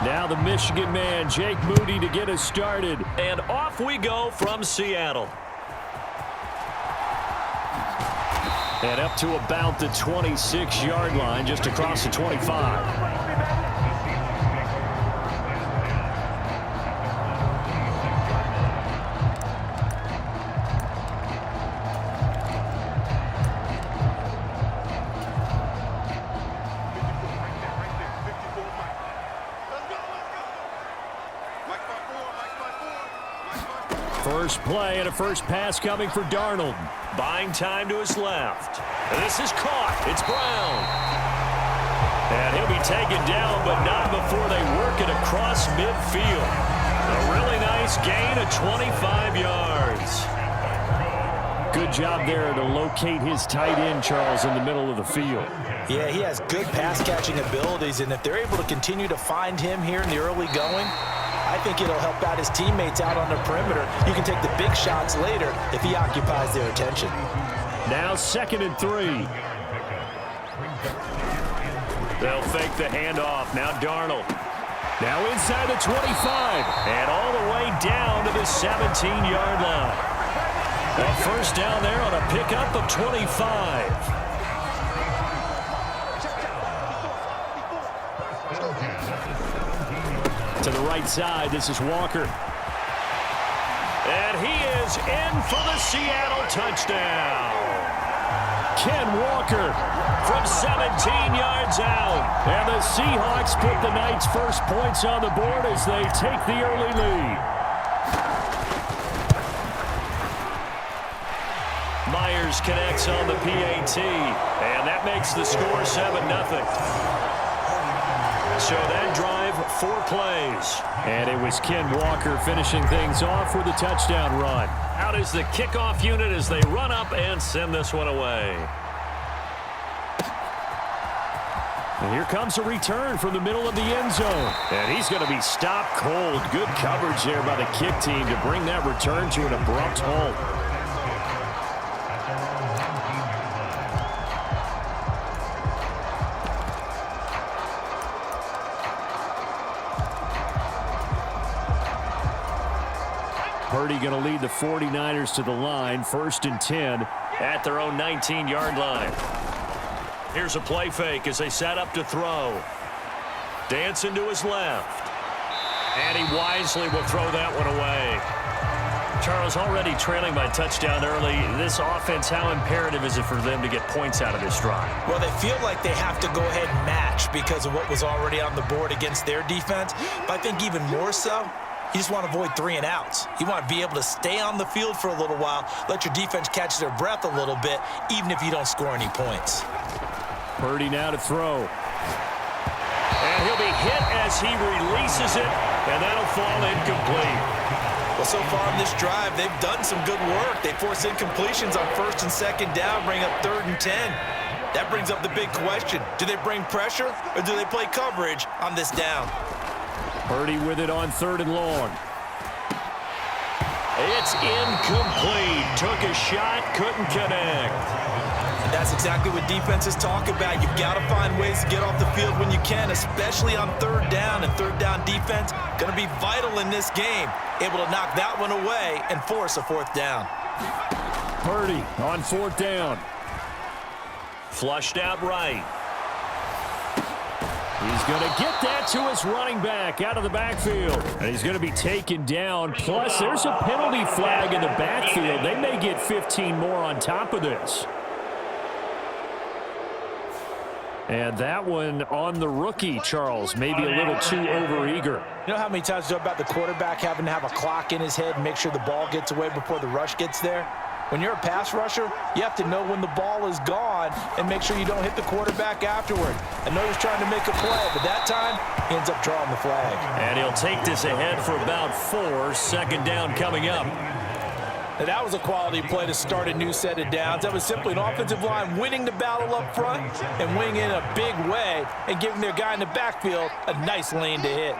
Now the Michigan man, Jake Moody, to get us started. And off we go from Seattle. And up to about the 26-yard line, just across the 25. First play and a first pass coming for Darnold. Buying time to his left. This is caught. It's Brown. And he'll be taken down, but not before they work it across midfield. A really nice gain of 25 yards. Good job there to locate his tight end, Charles, in the middle of the field. Yeah, he has good pass-catching abilities, and if they're able to continue to find him here in the early going, I think it'll help out his teammates out on the perimeter. You can take the big shots later if he occupies their attention. Now 2nd and 3. They'll fake the handoff. Now Darnold. Now inside the 25. And all the way down to the 17-yard line. A first down there on a pickup of 25. To the right side, this is Walker. And he is in for the Seattle touchdown. Ken Walker from 17 yards out. And the Seahawks put the night's first points on the board as they take the early lead. Myers connects on the PAT, and that makes the score 7-0. So that drive, 4 plays. And it was Ken Walker finishing things off with a touchdown run. Out is the kickoff unit as they run up and send this one away. And here comes a return from the middle of the end zone. And he's going to be stopped cold. Good coverage there by the kick team to bring that return to an abrupt halt. Purdy going to lead the 49ers to the line, 1st and 10 at their own 19-yard line. Here's a play fake as they set up to throw. Dancing to his left. And he wisely will throw that one away. Charles, already trailing by touchdown early. This offense, how imperative is it for them to get points out of this drive? Well, they feel like they have to go ahead and match because of what was already on the board against their defense. But I think even more so, you just want to avoid 3 and outs. You want to be able to stay on the field for a little while, let your defense catch their breath a little bit, even if you don't score any points. Purdy now to throw. And he'll be hit as he releases it, and that'll fall incomplete. Well, so far in this drive, they've done some good work. They force incompletions on 1st and 2nd down, bring up 3rd and 10. That brings up the big question. Do they bring pressure, or do they play coverage on this down? Purdy with it on 3rd and long. It's incomplete. Took a shot, couldn't connect. And that's exactly what defenses talk about. You've got to find ways to get off the field when you can, especially on 3rd down. And 3rd down defense going to be vital in this game. Able to knock that one away and force a 4th down. Purdy on 4th down. Flushed out right. He's going to get that to his running back out of the backfield. And he's going to be taken down. Plus, there's a penalty flag in the backfield. They may get 15 more on top of this. And that one on the rookie, Charles, maybe a little too overeager. You know how many times you talk about the quarterback having to have a clock in his head and make sure the ball gets away before the rush gets there? When you're a pass rusher, you have to know when the ball is gone and make sure you don't hit the quarterback afterward. I know he's trying to make a play, but that time, he ends up drawing the flag. And he'll take this ahead for about 4. 2nd down coming up. Now, that was a quality play to start a new set of downs. That was simply an offensive line winning the battle up front and winning in a big way and giving their guy in the backfield a nice lane to hit.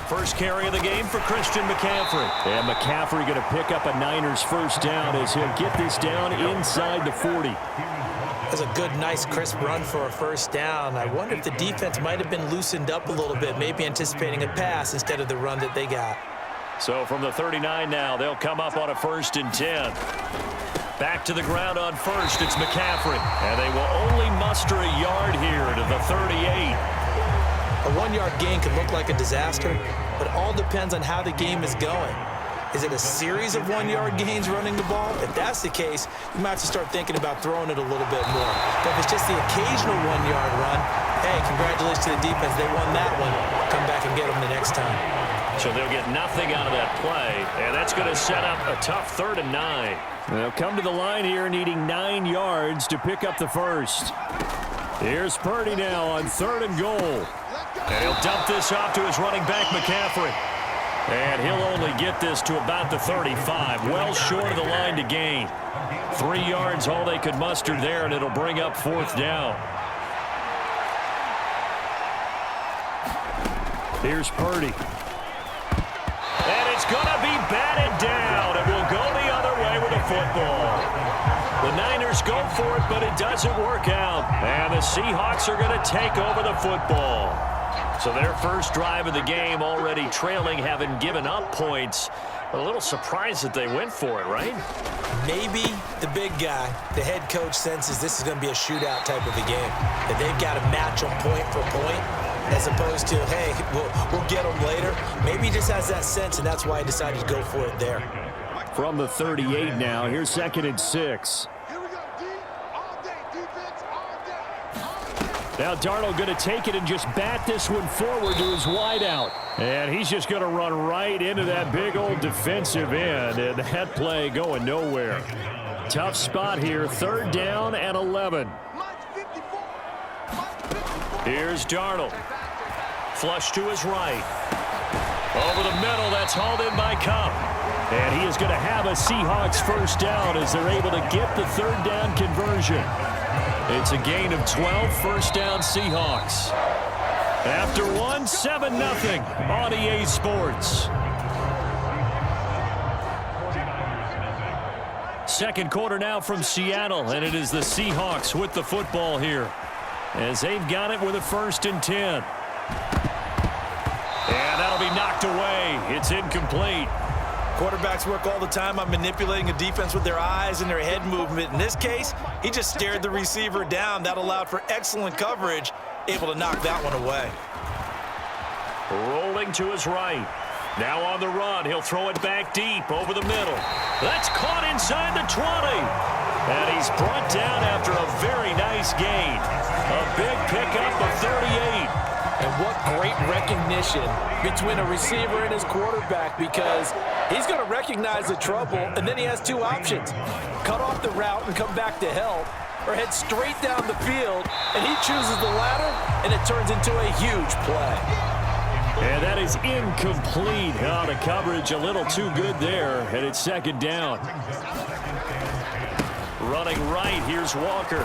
First carry of the game for Christian McCaffrey. And McCaffrey going to pick up a Niners 1st down as he'll get this down inside the 40. That's a good, nice, crisp run for a first down. I wonder if the defense might have been loosened up a little bit, maybe anticipating a pass instead of the run that they got. So from the 39 now, they'll come up on a 1st and 10. Back to the ground on first, it's McCaffrey. And they will only muster a yard here to the 38. A 1-yard gain can look like a disaster, but it all depends on how the game is going. Is it a series of 1-yard gains running the ball? If that's the case, you might have to start thinking about throwing it a little bit more. But if it's just the occasional 1-yard run, hey, congratulations to the defense. They won that one. Come back and get them the next time. So they'll get nothing out of that play, and that's going to set up a tough 3rd and 9. They'll come to the line here needing 9 yards to pick up the first. Here's Purdy now on 3rd and goal. And he'll dump this off to his running back, McCaffrey. And he'll only get this to about the 35, well short of the line to gain. 3 yards, all they could muster there, and it'll bring up 4th down. Here's Purdy. And it's going to be batted down, and we'll go the other way with the football. The Niners go for it, but it doesn't work out. And the Seahawks are going to take over the football. So their first drive of the game already trailing, having given up points. A little surprised that they went for it, right? Maybe the big guy, the head coach, senses this is going to be a shootout type of a game. That they've got to match them point for point, as opposed to, hey, we'll get them later. Maybe he just has that sense, and that's why he decided to go for it there. From the 38 now, here's 2nd and 6. Now Darnold going to take it and just bat this one forward to his wideout. And he's just going to run right into that big old defensive end. And that play going nowhere. Tough spot here. 3rd down and 11. Here's Darnold. Flush to his right. Over the middle, that's hauled in by Cup. And he is going to have a Seahawks first down as they're able to get the 3rd down conversion. It's a gain of 12, first down Seahawks. After one, 7-0 on EA Sports. Second quarter now from Seattle, and it is the Seahawks with the football here as they've got it with a 1st and 10. And that'll be knocked away. It's incomplete. Quarterbacks work all the time on manipulating a defense with their eyes and their head movement. In this case, he just stared the receiver down. That allowed for excellent coverage, able to knock that one away. Rolling to his right. Now on the run, he'll throw it back deep over the middle. That's caught inside the 20. And he's brought down after a very nice gain. A big pickup of 38. And what great recognition between a receiver and his quarterback, because he's going to recognize the trouble, and then he has 2 options. Cut off the route and come back to help, or head straight down the field, and he chooses the latter, and it turns into a huge play. And that is incomplete. Oh, the coverage a little too good there, and it's 2nd down. Running right, here's Walker.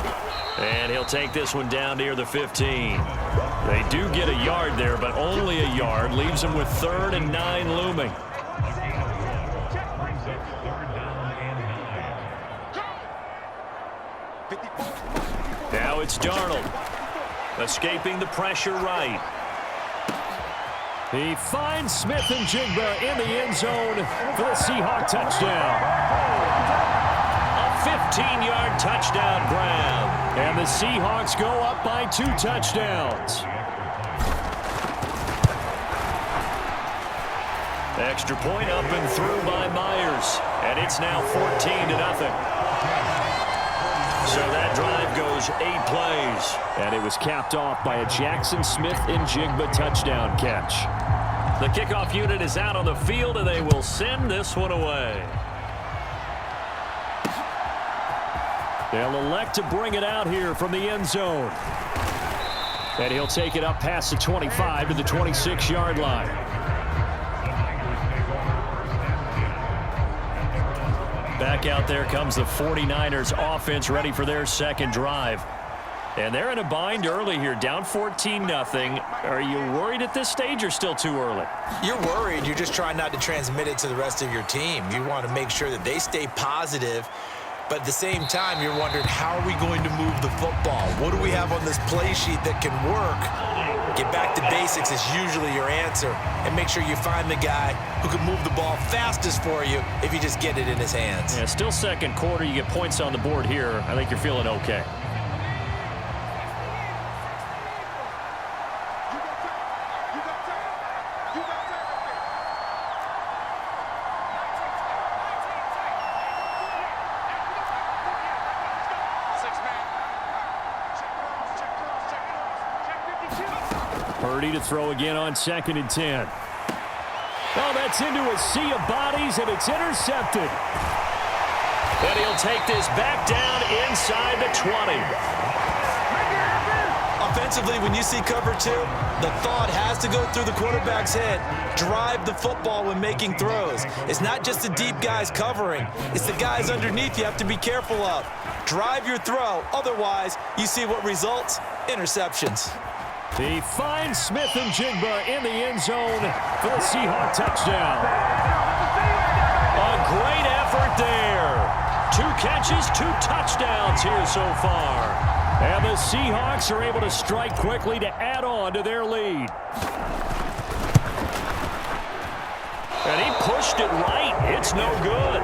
And he'll take this one down near the 15. They do get a yard there, but only a yard. Leaves them with 3rd and 9 looming. Now it's Darnold. Escaping the pressure right. He finds Smith and Jigba in the end zone for the Seahawk touchdown. A 15-yard touchdown grab. And the Seahawks go up by 2 touchdowns. Extra point up and through by Myers. And it's now 14-0. So that drive goes 8 plays. And it was capped off by a Jackson Smith and Jigba touchdown catch. The kickoff unit is out on the field, and they will send this one away. They'll elect to bring it out here from the end zone. And he'll take it up past the 25 to the 26-yard line. Back out there comes the 49ers offense, ready for their second drive. And they're in a bind early here, down 14-0. Are you worried at this stage or still too early? You're worried. You're just trying not to transmit it to the rest of your team. You want to make sure that they stay positive But at the same time, you're wondering, how are we going to move the football? What do we have on this play sheet that can work? Get back to basics is usually your answer. And make sure you find the guy who can move the ball fastest for you if you just get it in his hands. Yeah, still second quarter. You get points on the board here. I think you're feeling okay. Purdy to throw again on 2nd and 10. Oh, that's into a sea of bodies, and it's intercepted. And he'll take this back down inside the 20. Offensively, when you see cover 2, the thought has to go through the quarterback's head. Drive the football when making throws. It's not just the deep guys covering. It's the guys underneath you have to be careful of. Drive your throw. Otherwise, you see what results? Interceptions. He finds Smith and Jigba in the end zone for the Seahawks touchdown. A great effort there. 2 catches, 2 touchdowns here so far. And the Seahawks are able to strike quickly to add on to their lead. And he pushed it right. It's no good.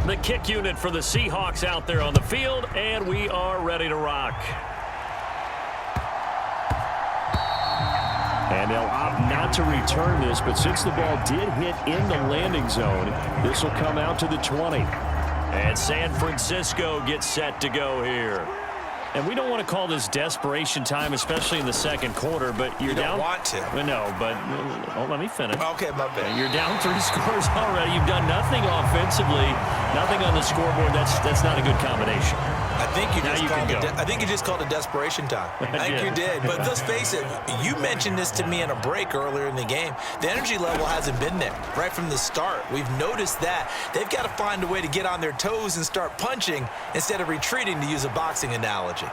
The kick unit for the Seahawks out there on the field, and we are ready to rock. And they'll opt not to return this, but since the ball did hit in the landing zone, this will come out to the 20. And San Francisco gets set to go here. And we don't want to call this desperation time, especially in the second quarter, but you're down. You don't want to. No, but let me finish. Okay, my bad. You're down 3 scores already. You've done nothing offensively, nothing on the scoreboard. That's not a good combination. I think you just called it desperation time. I think you did. But let's face it, you mentioned this to me in a break earlier in the game. The energy level hasn't been there right from the start. We've noticed that. They've got to find a way to get on their toes and start punching instead of retreating, to use a boxing analogy.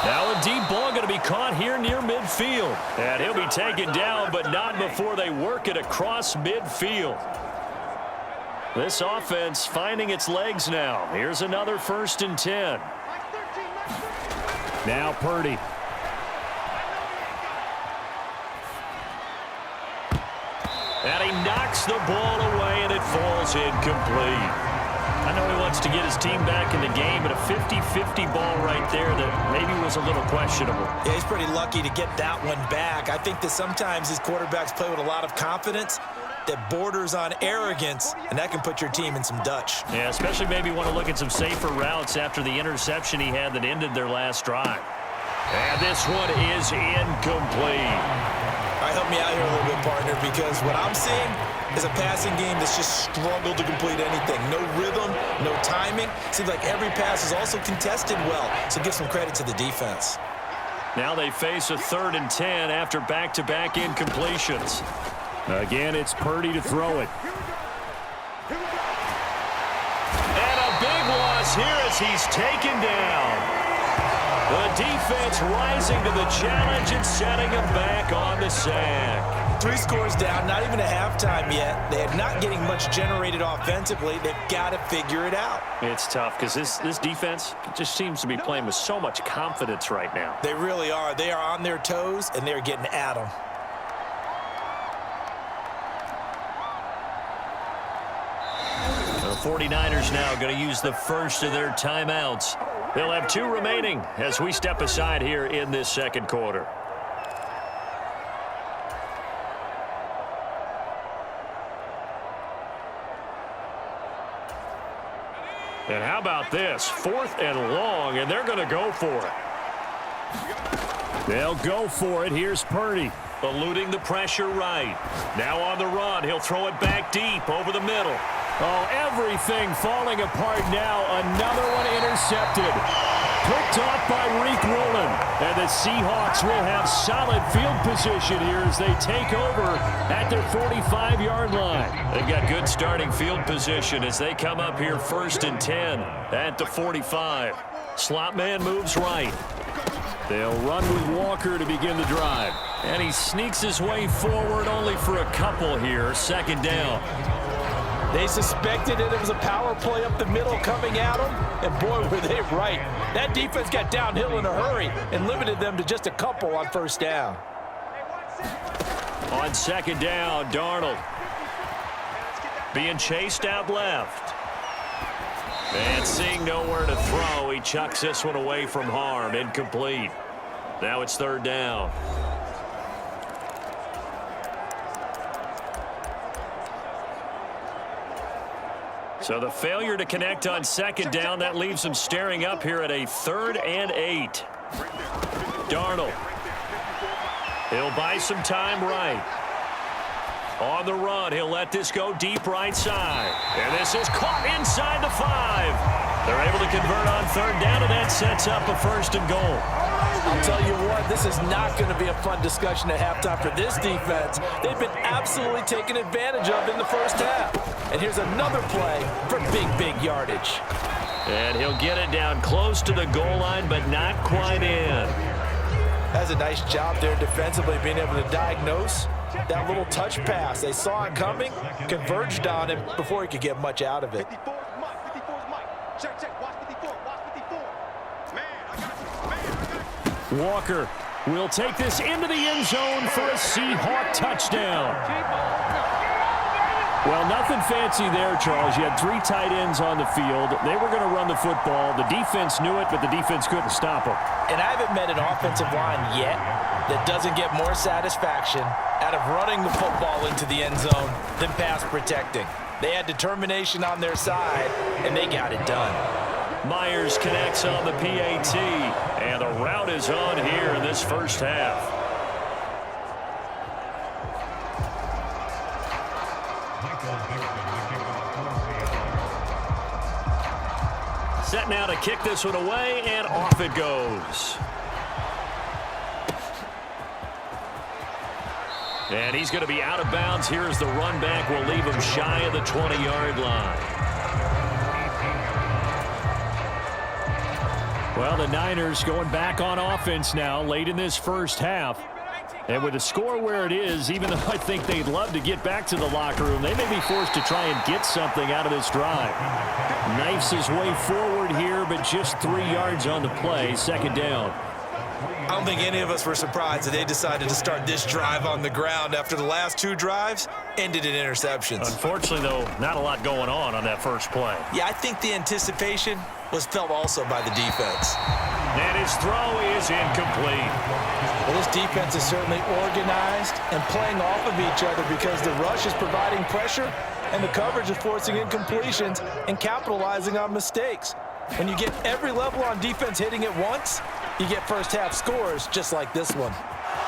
Now a deep ball going to be caught here near midfield. And he'll be taken down, but not before they work it across midfield. This offense finding its legs now. Here's another 1st and 10. Now Purdy. And he knocks the ball away, and it falls incomplete. I know he wants to get his team back in the game, but a 50-50 ball right there that maybe was a little questionable. Yeah, he's pretty lucky to get that one back. I think that sometimes his quarterbacks play with a lot of confidence that borders on arrogance, and that can put your team in some Dutch. Yeah, especially maybe want to look at some safer routes after the interception he had that ended their last drive. And this one is incomplete. All right, help me out here a little bit, partner, because what I'm seeing is a passing game that's just struggled to complete anything. No rhythm, no timing. Seems like every pass is also contested well, so give some credit to the defense. Now they face a 3rd and 10 after back-to-back incompletions. Again, it's Purdy to throw it. And a big loss here as he's taken down. The defense rising to the challenge and setting him back on the sack. 3 scores down, not even a halftime yet. They're not getting much generated offensively. They've got to figure it out. It's tough because this defense just seems to be playing with so much confidence right now. They really are. They are on their toes, and they're getting at them. The 49ers now going to use the first of their timeouts. They'll have 2 remaining as we step aside here in this second quarter. And how about this? 4th and long, and they're going to go for it. They'll go for it. Here's Purdy. Eluding the pressure right. Now on the run. He'll throw it back deep over the middle. Oh, everything falling apart now. Another one intercepted. Picked off by Reek Woolen. And the Seahawks will have solid field position here as they take over at their 45-yard line. They've got good starting field position as they come up here 1st and 10 at the 45. Slot man moves right. They'll run with Walker to begin the drive. And he sneaks his way forward only for a couple here. Second down. They suspected it was a power play up the middle coming at them, and boy, were they right. That defense got downhill in a hurry and limited them to just a couple on first down. On second down, Darnold being chased out left. And seeing nowhere to throw, he chucks this one away from harm. Incomplete. Now it's third down. So the failure to connect on second down, that leaves them staring up here at a 3rd and 8. Darnold. He'll buy some time right. On the run, he'll let this go deep right side. And this is caught inside the 5. They're able to convert on third down, and that sets up a 1st and goal. I'll tell you what, this is not going to be a fun discussion at halftime for this defense. They've been absolutely taken advantage of in the first half. And here's another play for big yardage. And he'll get it down close to the goal line, but not quite in. That's a nice job there defensively, being able to diagnose that little touch pass. They saw it coming, converged on him before he could get much out of it. Walker will take this into the end zone for a Seahawk touchdown. Well, nothing fancy there, Charles. You had 3 tight ends on the field. They were going to run the football. The defense knew it, but the defense couldn't stop them. And I haven't met an offensive line yet that doesn't get more satisfaction out of running the football into the end zone than pass protecting. They had determination on their side, and they got it done. Myers connects on the PAT, and the route is on here in this first half. Set now to kick this one away, and off it goes. And he's going to be out of bounds here as the run back will leave him shy of the 20-yard line. Well, the Niners going back on offense now late in this first half. And with the score where it is, even though I think they'd love to get back to the locker room, they may be forced to try and get something out of this drive. Knifes his way forward here, but just 3 yards on the play. Second down. I don't think any of us were surprised that they decided to start this drive on the ground after the last 2 drives ended in interceptions. Unfortunately, though, not a lot going on that first play. Yeah, I think the anticipation was felt also by the defense. And his throw is incomplete. Well, this defense is certainly organized and playing off of each other because the rush is providing pressure and the coverage is forcing incompletions and capitalizing on mistakes. When you get every level on defense hitting at once, you get first half scores just like this one.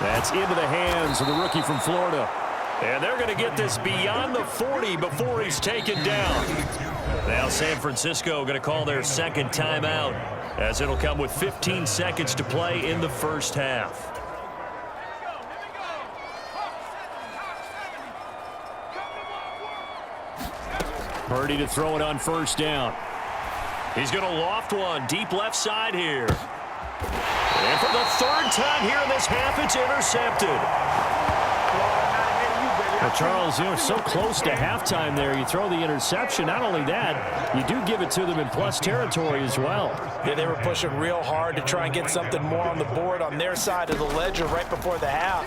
That's into the hands of the rookie from Florida. And they're going to get this beyond the 40 before he's taken down. Now San Francisco going to call their second timeout as it'll come with 15 seconds to play in the first half. Purdy to throw it on first down. He's going to loft one deep left side here. And for the 3rd time here in this half, it's intercepted. Well, Charles, you're so close to halftime there. You throw the interception. Not only that, you do give it to them in plus territory as well. Yeah, they were pushing real hard to try and get something more on the board on their side of the ledger right before the half.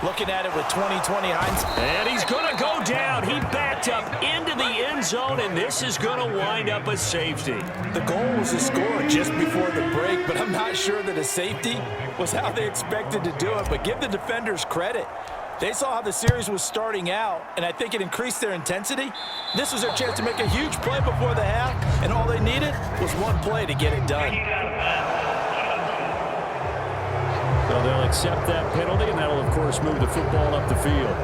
Looking at it with 20/20 hindsight. And he's going to go down. He backed up into the end zone, and this is going to wind up a safety. The goal was to score just before the break, but I'm not sure that a safety was how they expected to do it. But give the defenders credit. They saw how the series was starting out, and I think it increased their intensity. This was their chance to make a huge play before the half, and all they needed was one play to get it done. So they'll accept that penalty, and that'll, of course, move the football up the field.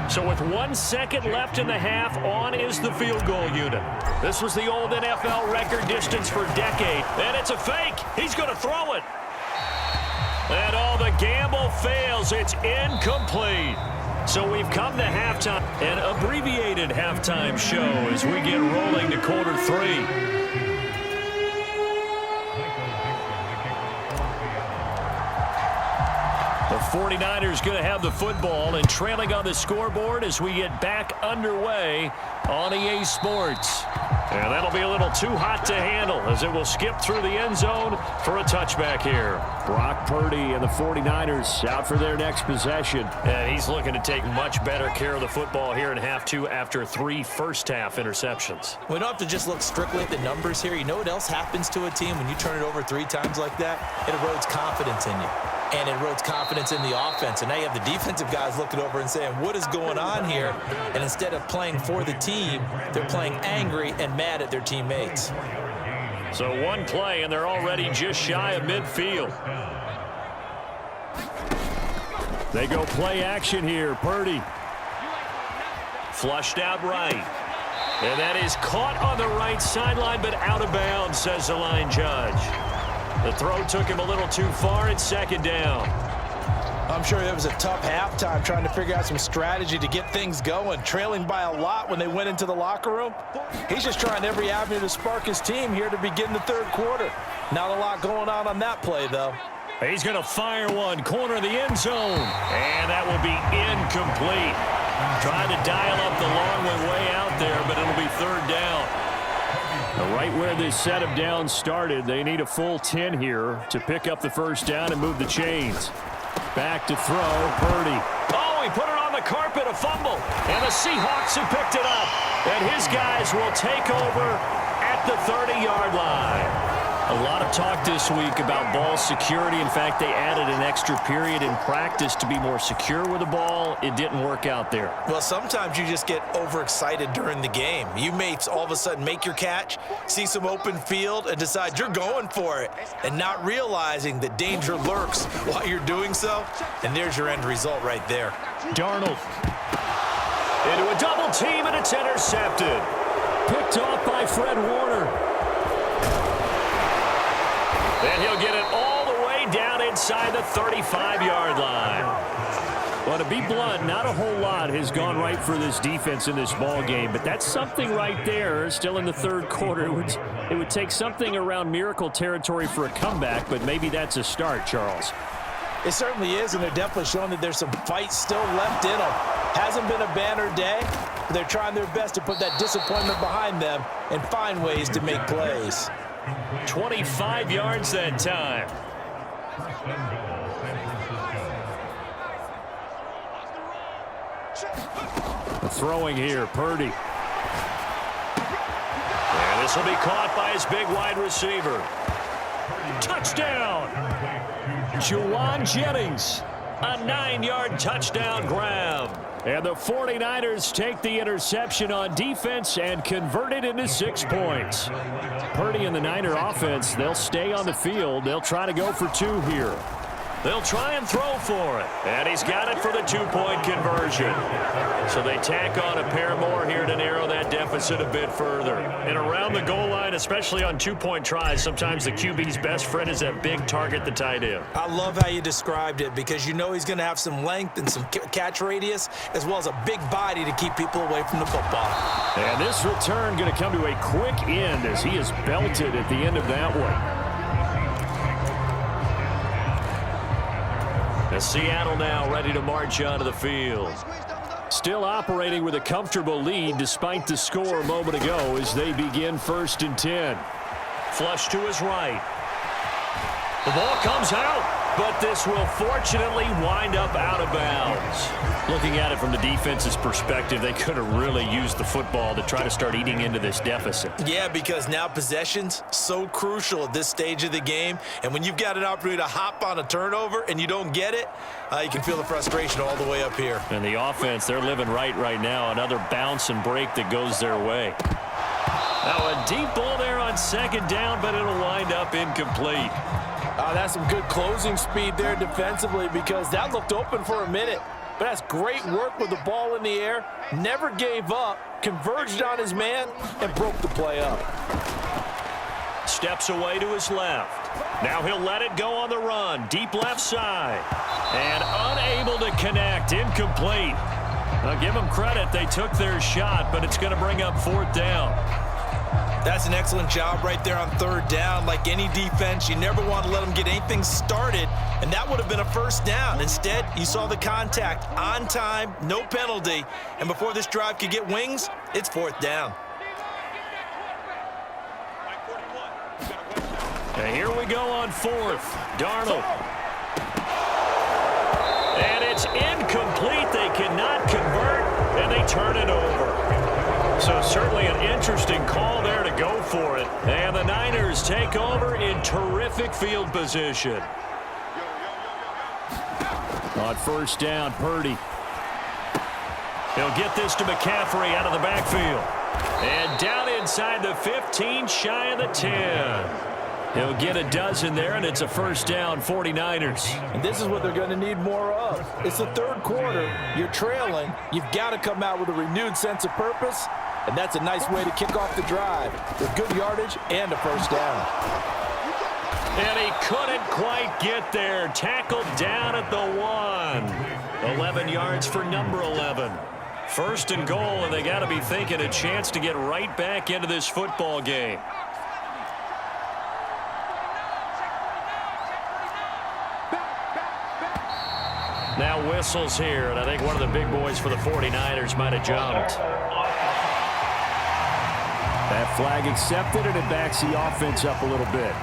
So with 1 second left in the half, on is the field goal unit. This was the old NFL record distance for a decade. And it's a fake. He's going to throw it. And all the gamble fails. It's incomplete. So we've come to halftime, an abbreviated halftime show as we get rolling to quarter 3. The 49ers going to have the football and trailing on the scoreboard as we get back underway on EA Sports. And that'll be a little too hot to handle as it will skip through the end zone for a touchback here. Brock Purdy and the 49ers out for their next possession. And he's looking to take much better care of the football here in half 2 after 3 first-half interceptions. We don't have to just look strictly at the numbers here. You know what else happens to a team when you turn it over 3 times like that? It erodes confidence in you. And it erodes confidence in the offense. And now you have the defensive guys looking over and saying, what is going on here? And instead of playing for the team, they're playing angry and mad at their teammates. So one play, and they're already just shy of midfield. They go play action here. Purdy. Flushed out right. And that is caught on the right sideline, but out of bounds, says the line judge. The throw took him a little too far. It's 2nd down. I'm sure it was a tough halftime trying to figure out some strategy to get things going, trailing by a lot when they went into the locker room. He's just trying every avenue to spark his team here to begin the 3rd quarter. Not a lot going on that play, though. He's going to fire one, corner of the end zone. And that will be incomplete. Trying to dial up the long way out there, but it'll be 3rd down. Right where this set of downs started, they need a full 10 here to pick up the first down and move the chains. Back to throw, Purdy. Oh, he put it on the carpet, a fumble. And the Seahawks have picked it up. And his guys will take over at the 30-yard line. A lot of talk this week about ball security. In fact, they added an extra period in practice to be more secure with the ball. It didn't work out there. Well, sometimes you just get overexcited during the game. You may all of a sudden make your catch, see some open field, and decide you're going for it, and not realizing that danger lurks while you're doing so. And there's your end result right there. Darnold. Into a double team, and it's intercepted. Picked off by Fred Warner. And he'll get it all the way down inside the 35-yard line. Well, to be blunt, not a whole lot has gone right for this defense in this ball game, but that's something right there. Still in the 3rd quarter, it would take something around miracle territory for a comeback, but maybe that's a start, Charles. It certainly is, and they're definitely showing that there's some fight still left in them. Hasn't been a banner day, but they're trying their best to put that disappointment behind them and find ways to make plays. 25 yards that time. Throwing here, Purdy. And this will be caught by his big wide receiver. Touchdown! Juwan Jennings. A 9-yard touchdown grab. And the 49ers take the interception on defense and convert it into 6 points. Purdy and the Niner offense, they'll stay on the field. They'll try to go for 2 here. They'll try and throw for it. And he's got it for the 2-point conversion. So they tack on a pair more here to narrow that deficit a bit further. And around the goal line, especially on 2-point tries, sometimes the QB's best friend is that big target, the tight end. I love how you described it because you know he's going to have some length and some catch radius as well as a big body to keep people away from the football. And this return going to come to a quick end as he is belted at the end of that one. As Seattle now ready to march onto the field. Still operating with a comfortable lead despite the score a moment ago as they begin 1st and 10. Flush to his right. The ball comes out, but this will fortunately wind up out of bounds. Looking at it from the defense's perspective, they could have really used the football to try to start eating into this deficit. Yeah, because now possession's so crucial at this stage of the game. And when you've got an opportunity to hop on a turnover and you don't get it, you can feel the frustration all the way up here. And the offense, they're living right now. Another bounce and break that goes their way. Now a deep ball there on 2nd down, but it'll wind up incomplete. That's some good closing speed there defensively because that looked open for a minute. But that's great work with the ball in the air. Never gave up, converged on his man, and broke the play up. Steps away to his left. Now he'll let it go on the run. Deep left side. And unable to connect. Incomplete. I'll give them credit. They took their shot, but it's going to bring up fourth down. That's an excellent job right there on third down. Like any defense, you never want to let them get anything started, and that would have been a first down. Instead, you saw the contact on time, no penalty, and before this drive could get wings, it's fourth down. And here we go on fourth. Darnold. And it's incomplete. They cannot convert, and they turn it over. So certainly an interesting call there to go for it. And the Niners take over in terrific field position. On first down, Purdy. He'll get this to McCaffrey out of the backfield. And down inside the 15, shy of the 10. He'll get a dozen there, and it's a first down, 49ers. And this is what they're going to need more of. It's the third quarter. You're trailing. You've got to come out with a renewed sense of purpose, and that's a nice way to kick off the drive with good yardage and a first down. And he couldn't quite get there. Tackled down at the 1. 11 yards for number 11. First and goal, and they got to be thinking a chance to get right back into this football game. Now whistles here, and I think one of the big boys for the 49ers might have jumped. That flag accepted, and it backs the offense up a little bit.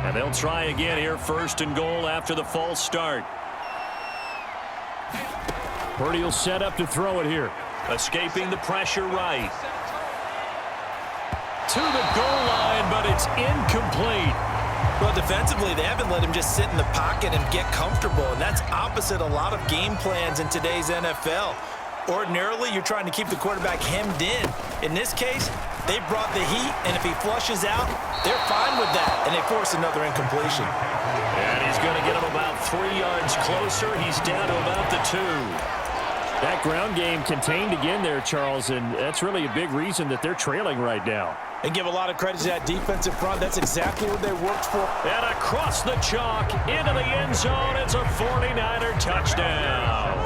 And they'll try again here, first and goal after the false start. Purdy will set up to throw it here. Escaping the pressure right. To the goal line, but it's incomplete. Well, defensively, they haven't let him just sit in the pocket and get comfortable, and that's opposite a lot of game plans in today's NFL. Ordinarily, you're trying to keep the quarterback hemmed in. In this case, they brought the heat, and if he flushes out, they're fine with that, and they force another incompletion. And he's going to get him about 3 yards closer. He's down to about the 2. That ground game contained again there, Charles, and that's really a big reason that they're trailing right now. And give a lot of credit to that defensive front. That's exactly what they worked for. And across the chalk, into the end zone, it's a 49er touchdown.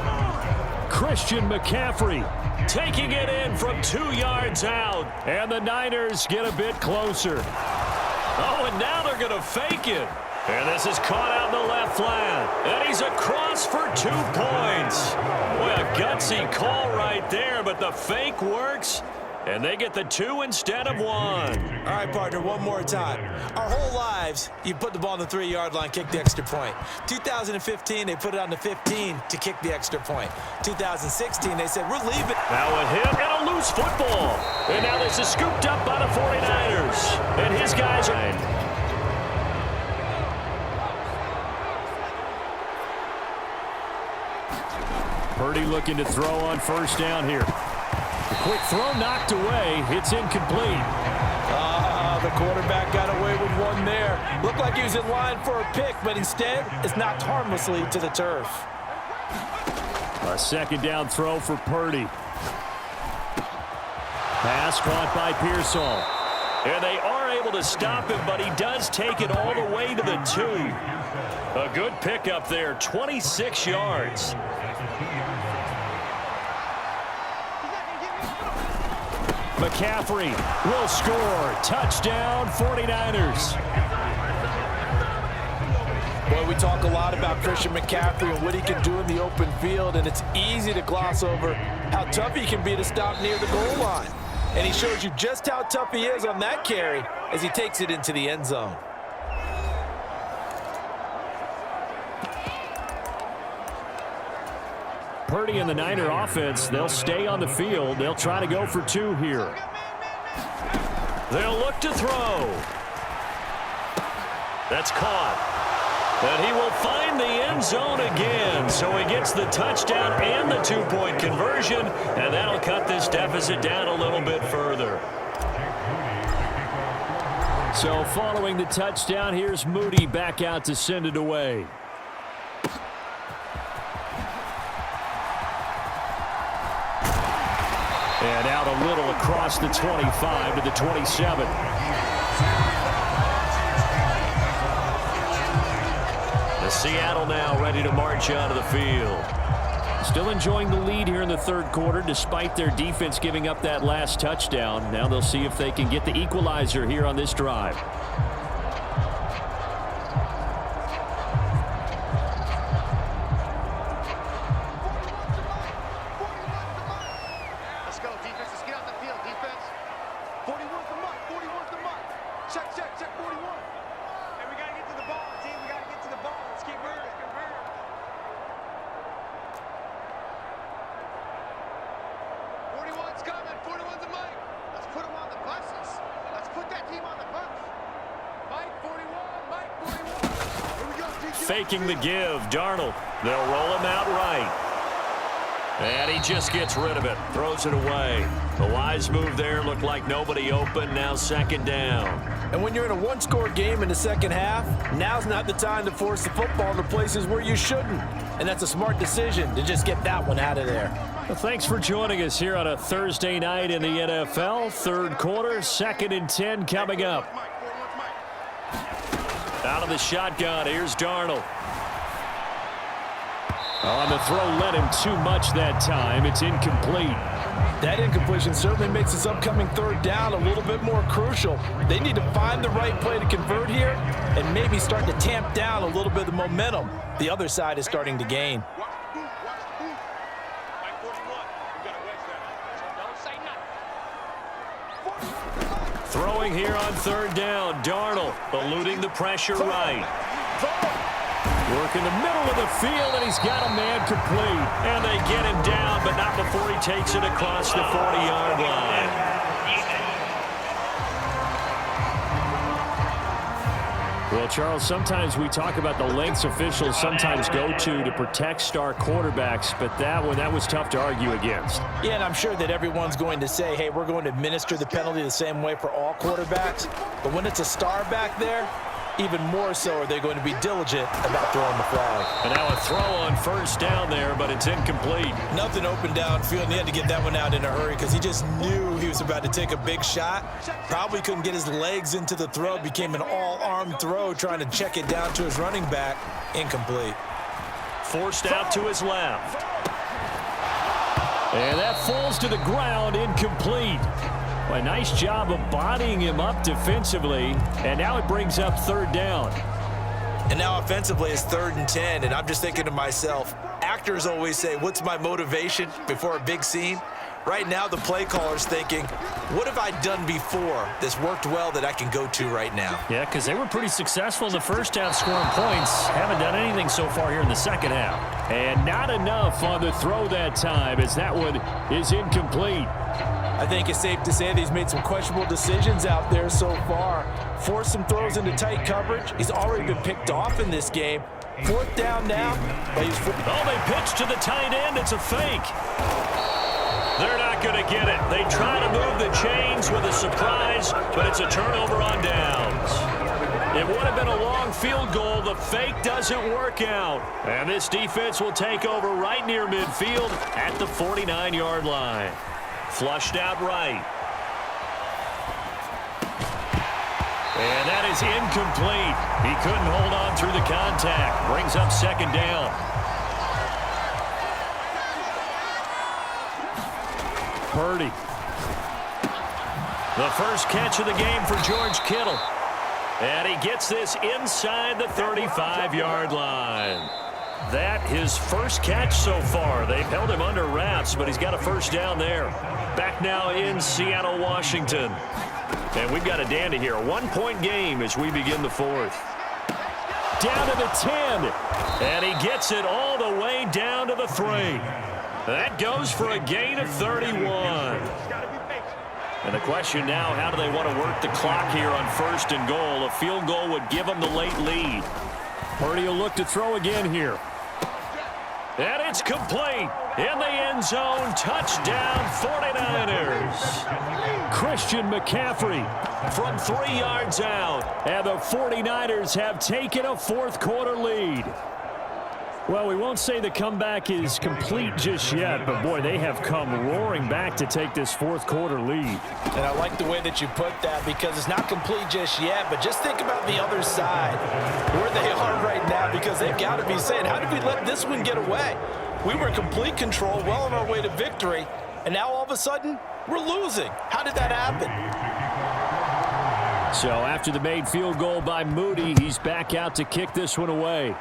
Christian McCaffrey taking it in from 2 yards out. And the Niners get a bit closer. Oh, and now they're going to fake it. And this is caught out in the left flat. And he's across for 2 points. Boy, a gutsy call right there, but the fake works. And they get the 2 instead of 1. All right, partner, one more time. Our whole lives, you put the ball on the 3-yard line, kick the extra point. 2015, they put it on the 15 to kick the extra point. 2016, they said, we're leaving. Now a hit and a loose football. And now this is scooped up by the 49ers. And his guys are... Purdy looking to throw on first down here. The quick throw knocked away. It's incomplete. The quarterback got away with one there. Looked like he was in line for a pick, but instead it's knocked harmlessly to the turf. A second down throw for Purdy. Pass caught by Pearsall. And they are able to stop him, but he does take it all the way to the 2. A good pickup there, 26 yards. McCaffrey will score. Touchdown, 49ers. Boy, we talk a lot about Christian McCaffrey and what he can do in the open field, and it's easy to gloss over how tough he can be to stop near the goal line. And he shows you just how tough he is on that carry as he takes it into the end zone. Purdy and the Niner offense, they'll stay on the field. They'll try to go for 2 here. They'll look to throw. That's caught. And he will find the end zone again. So he gets the touchdown and the 2-point conversion. And that'll cut this deficit down a little bit further. So following the touchdown, here's Moody back out to send it away. And out a little across the 25 to the 27. The Seattle now ready to march out of the field. Still enjoying the lead here in the third quarter despite their defense giving up that last touchdown. Now they'll see if they can get the equalizer here on this drive. Let's go, defense. Let's get out the field, defense. 41's the mark. 41's the mark. Check, 41. Hey, we got to get to the ball, team. We got to get to the ball. Let's keep moving. 41's coming. 41's the mic. Let's put him on the buses. Let's put that team on the bus. Mike 41. Mike 41. Here we go, DJ. Faking the give, Darnold. They'll roll him out right. And he just gets rid of it. Throws it away. The wise move there. Looked like nobody open. Now second down. And when you're in a one-score game in the second half, now's not the time to force the football to places where you shouldn't. And that's a smart decision to just get that one out of there. Well, thanks for joining us here on a Thursday night in the NFL. Third quarter, 2nd and 10 coming up. Out of the shotgun, here's Darnold. On the throw, led him too much that time. It's incomplete. That incompletion certainly makes this upcoming third down a little bit more crucial. They need to find the right play to convert here and maybe start to tamp down a little bit of the momentum the other side is starting to gain. Throwing here on third down, Darnold eluding the pressure right. Work in the middle of the field, and he's got a man complete. And they get him down, but not before he takes it across the 40-yard line. Well, Charles, sometimes we talk about the lengths officials sometimes go to protect star quarterbacks, but that was tough to argue against. Yeah, and I'm sure that everyone's going to say, hey, we're going to administer the penalty the same way for all quarterbacks. But when it's a star back there, even more so are they going to be diligent about throwing the flag. And now a throw on first down there, but it's incomplete. Nothing open downfield, and he had to get that one out in a hurry because he just knew he was about to take a big shot. Probably couldn't get his legs into the throw. Became an all-arm throw trying to check it down to his running back. Incomplete. Forced out to his left. And that falls to the ground, incomplete. Well, a nice job of bodying him up defensively, and now it brings up third down. And now offensively it's 3rd and 10, and I'm just thinking to myself, actors always say, what's my motivation before a big scene? Right now the play caller's thinking, what have I done before that's worked well that I can go to right now? Yeah, because they were pretty successful in the first half scoring points. Haven't done anything so far here in the second half. And not enough on the throw that time, as that one is incomplete. I think it's safe to say that he's made some questionable decisions out there so far. Forced some throws into tight coverage. He's already been picked off in this game. 4th down now. They pitch to the tight end. It's a fake. They're not going to get it. They try to move the chains with a surprise, but it's a turnover on downs. It would have been a long field goal. The fake doesn't work out. And this defense will take over right near midfield at the 49-yard line. Flushed out right. And that is incomplete. He couldn't hold on through the contact. Brings up second down. Purdy. The first catch of the game for George Kittle. And he gets this inside the 35-yard line. That his first catch so far. They've held him under wraps, but he's got a first down there. Back now in Seattle, Washington. And we've got a dandy here. A 1-point game as we begin the 4th. Down to the 10. And he gets it all the way down to the 3. That goes for a gain of 31. And the question now, how do they want to work the clock here on 1st and goal? A field goal would give them the late lead. Purdy will look to throw again here. And it's complete. In the end zone, touchdown 49ers. Christian McCaffrey From 3 yards out. and the 49ers have taken a 4th quarter lead. Well, we won't say the comeback is complete just yet, but boy, they have come roaring back to take this fourth quarter lead. And I like the way that you put that, because it's not complete just yet, but just think about the other side, where they are right now, because they've got to be saying, how did we let this one get away? We were in complete control, well on our way to victory, and now all of a sudden, we're losing. How did that happen? So after the made field goal by Moody, he's back out to kick this one away.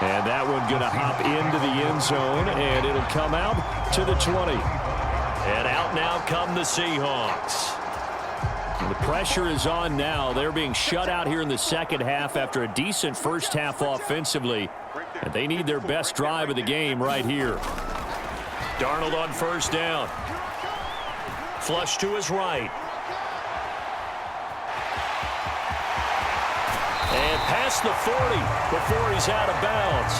And that one going to hop into the end zone, and it'll come out to the 20. And out now come the Seahawks. The pressure is on now. They're being shut out here in the second half after a decent first half offensively. And they need their best drive of the game right here. Darnold on first down. Flush to his right. And past the 40 before he's out of bounds.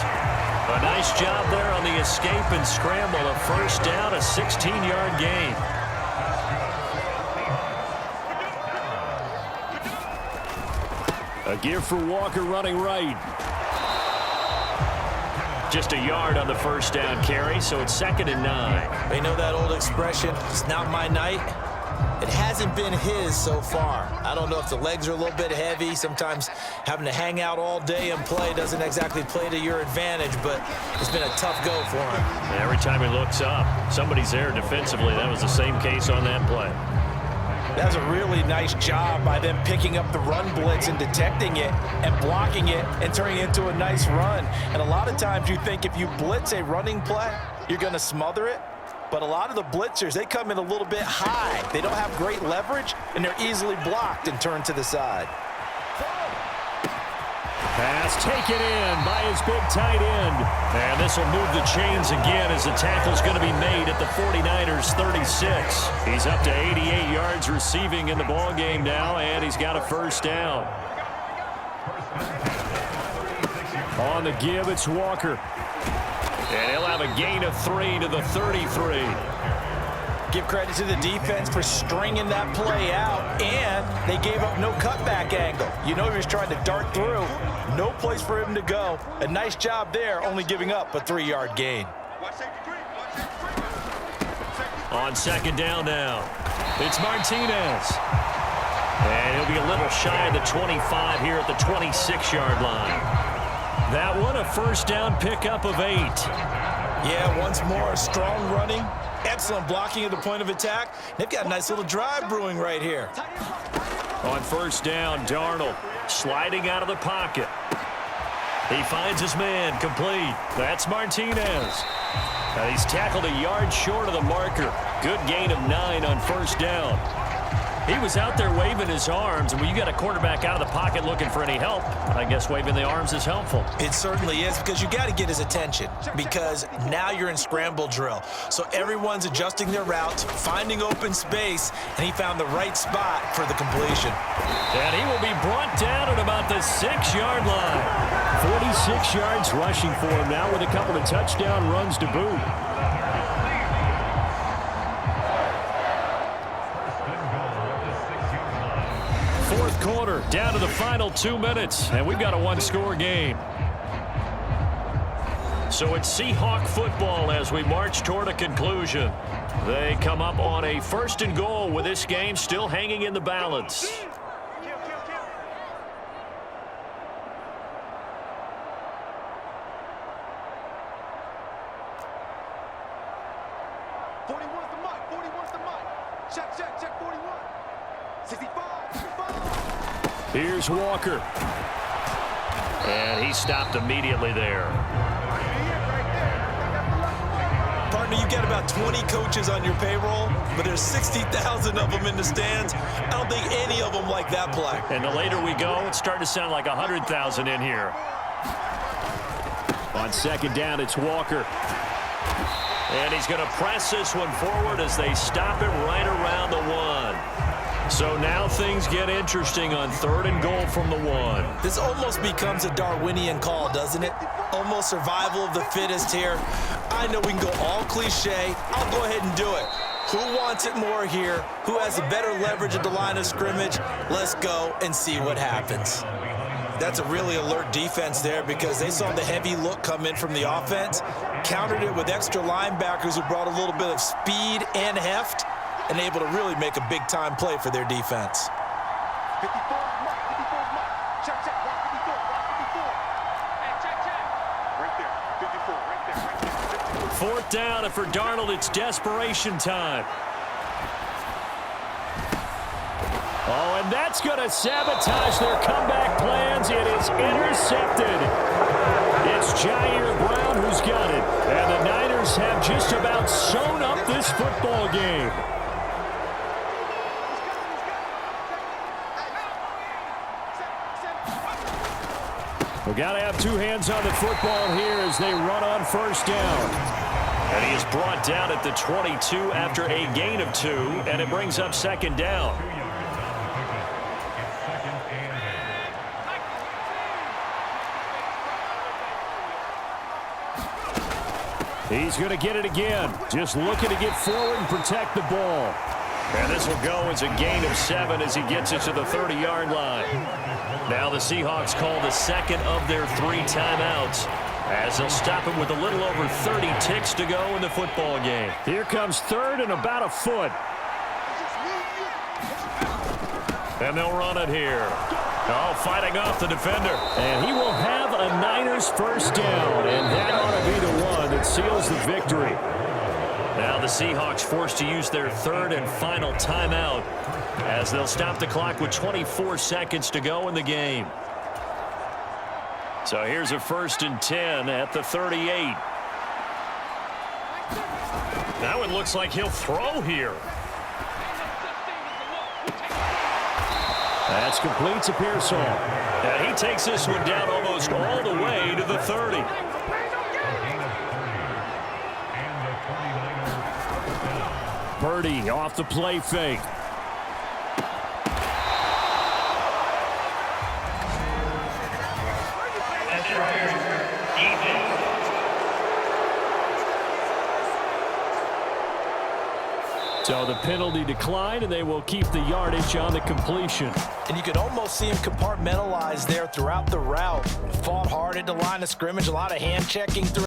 A nice job there on the escape and scramble. A first down, a 16-yard gain. A give for Walker running right. Just a yard on the first down carry, so it's 2nd and 9. They know that old expression, it's not my night. It hasn't been his so far. I don't know if the legs are a little bit heavy. Sometimes having to hang out all day and play doesn't exactly play to your advantage, but it's been a tough go for him. Every time he looks up, somebody's there defensively. That was the same case on that play. That's a really nice job by them picking up the run blitz and detecting it and blocking it and turning it into a nice run. And a lot of times you think if you blitz a running play, you're going to smother it. But a lot of the blitzers, they come in a little bit high. They don't have great leverage, and they're easily blocked and turned to the side. Pass taken in by his big tight end. And this will move the chains again as the tackle's going to be made at the 49ers 36. He's up to 88 yards receiving in the ball game now, and he's got a first down. On the give, it's Walker. And he'll have a gain of 3 to the 33. Give credit to the defense for stringing that play out, and they gave up no cutback angle. You know he was trying to dart through. No place for him to go. A nice job there, only giving up a 3-yard gain. On 2nd down now, it's Martinez. And he'll be a little shy of the 25 here at the 26-yard line. That one a first down pickup of 8. Yeah, once more, strong running, excellent blocking at the point of attack. They've got a nice little drive brewing right here. On first down, Darnold sliding out of the pocket. He finds his man, complete. That's Martinez. Now he's tackled a yard short of the marker. Good gain of 9 on first down. He was out there waving his arms, and when you got a quarterback out of the pocket looking for any help, I guess waving the arms is helpful. It certainly is, because you got to get his attention, because now you're in scramble drill. So everyone's adjusting their routes, finding open space, and he found the right spot for the completion. And he will be brought down at about the 6-yard line. 46 yards rushing for him now with a couple of touchdown runs to boot. Fourth quarter, down to the final 2 minutes, and we've got a one-score game. So it's Seahawk football as we march toward a conclusion. They come up on a 1st and goal with this game still hanging in the balance. Here's Walker. And he stopped immediately there. Partner, you got about 20 coaches on your payroll, but there's 60,000 of them in the stands. I don't think any of them like that play. And the later we go, it's starting to sound like 100,000 in here. On 2nd down, it's Walker. And he's going to press this one forward as they stop him right around the 1. So now things get interesting on 3rd and goal from the 1. This almost becomes a Darwinian call, doesn't it? Almost survival of the fittest here. I know we can go all cliche. I'll go ahead and do it. Who wants it more here? Who has the better leverage at the line of scrimmage? Let's go and see what happens. That's a really alert defense there because they saw the heavy look come in from the offense, countered it with extra linebackers who brought a little bit of speed and heft, and able to really make a big-time play for their defense. 54 mark, 54 mark. Check, check, mark 54, mark 54. Hey, check, check. Right there, 54, right there, right there. 54. Fourth down, and for Darnold, it's desperation time. Oh, and that's going to sabotage their comeback plans. It is intercepted. It's Jair Brown who's got it. And the Niners have just about sewn up this football game. We've got to have two hands on the football here as they run on first down. And he is brought down at the 22 after a gain of 2, and it brings up second down. He's going to get it again. Just looking to get forward and protect the ball. And this will go as a gain of 7 as he gets it to the 30-yard line. Now the Seahawks call the second of their 3 timeouts as they'll stop it with a little over 30 ticks to go in the football game. Here comes third and about a foot. And they'll run it here. Oh, fighting off the defender. And he will have a Niners first down, and that ought to be the one that seals the victory. Now the Seahawks forced to use their third and final timeout as they'll stop the clock with 24 seconds to go in the game. So here's a 1st and 10 at the 38. Now it looks like he'll throw here. That's complete to Pearsall. And he takes this one down almost all the way to the 30. Purdy off the play fake. So the penalty declined, and they will keep the yardage on the completion. And you could almost see him compartmentalize there throughout the route. Fought hard at the line of scrimmage, a lot of hand checking through.